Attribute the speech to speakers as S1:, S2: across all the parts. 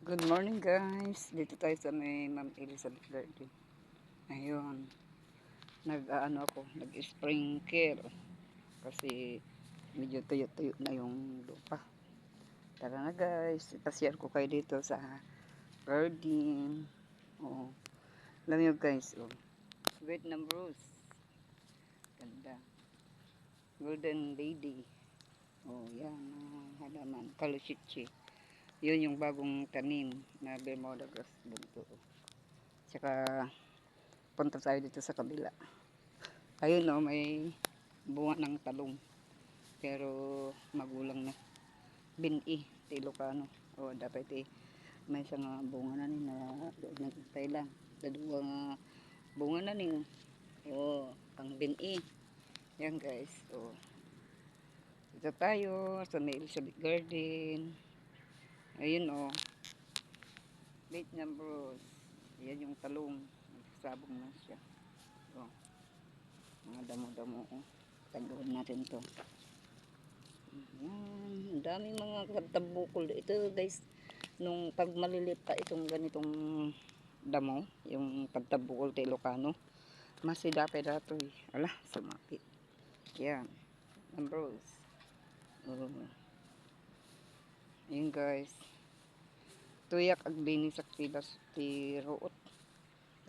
S1: Good morning guys. Dito tayo sa may Ma'am Elizabeth Garden. Ayun. Nag-sprinkle. Kasi medyo tuyo-tuyo na yung lupa. Tara na guys. Ipashare ko kayo dito sa garden. Oh. Alam nyo guys. Oh. Vietnam rose. Ganda. Golden lady. Oh, yan. Halaman. Kaluchichi. Yun yung bagong tanim na Bermuda grass bunto. Tsaka punta tayo dito sa kabila. Ayun o, may bunga ng talong. Pero magulang na. Bini, ti Ilocano. O, dapat may isang bunga na ni na nagtay lang. Dadua nga bunga na ni. O, pang bini. Yan guys. O, dito tayo sa may Elizabeth Garden. Ayun o. Vietnam rose. Yan yung talong. Nagsabong na siya. O, mga damo-damo o. Tagawan natin to. Yan, ang daming mga kabukol ito guys. Nung pag maliliit pa itong ganitong damo, yung pagtabukol sa Ilocano, masidape dato eh. Ala, sumapit. Yan, ang rose. Yun guys. Tuyak ag binis aktibas ti root.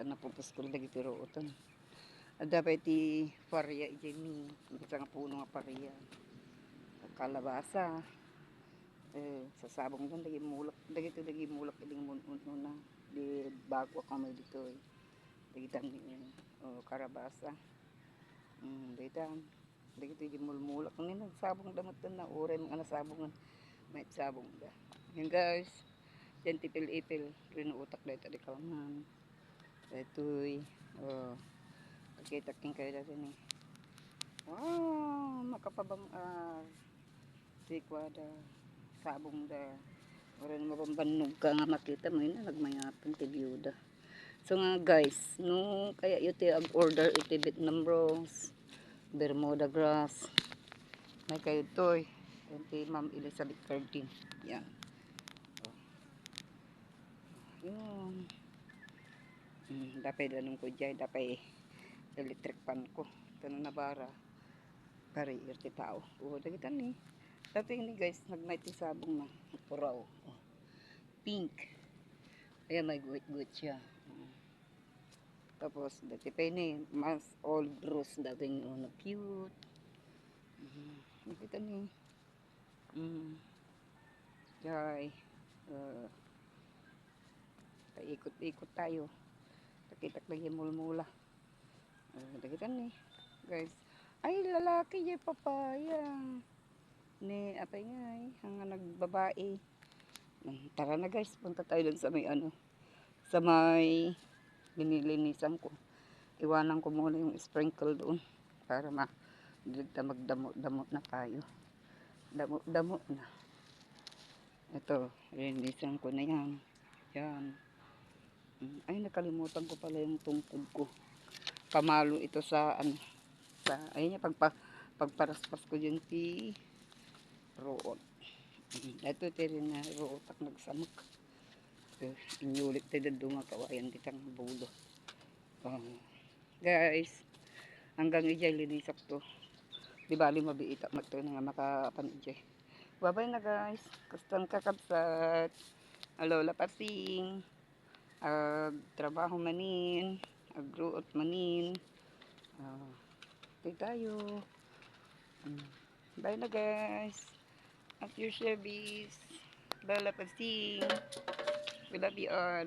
S1: Tan naputos ko lagi ti rootan. At dapat ti paria ijeni, isa nga puno nga paria. Kalabasa. Sa sabong doon lagi mulak iling na di bago ako may dito eh lagi tan karabasa lagi di mulmulak ng sabong damot na uray mga nasabongan may sabong da yan guys yan tipil-ipil rinuutak dahil tadi kalman ito'y pagkitaking kayo dati ni wow makapabang sikwada sabong da wala na mapambanog ka nga makita mo yun nagmayapan ti byuda so nga guys no kaya iti ag order iti Vietnam rose Bermuda grass may kayo to iti Ma'am Elizabeth Garden yan yun dapat anong ko dyan dapat electric pan ko ito na nabara pari irti tao dagitan ni dati ini guys nag-night sabong na puraw pink ayan may guwit-guwit siya tapos dati pa ini mas old rose dating na cute nakita ni jay paikot-ikot tayo takitak lagi mulmula nakita ni guys ay lalaki jay papaya ni apay nga hanga nagbabae tara na guys punta tayo dun sa may sa may linilinisan ko iwanan ko muna yung sprinkle doon para magdamot-damot na tayo damot na ito linisan ko na yan ay nakalimutan ko pala yung tungkod ko pamalo ito sa sa ayun pagparaspas ko dyan root ito rin na root ak nagsamok inyulit tayo doon nga kawayan ditang bulo guys hanggang ijay linisak to di bali mabiitak magto na nga makapan ijay babay na guys kustang kakabsat alola pasing trabaho manin agruot manin tayo bye na guys at your service lola pasing we love you all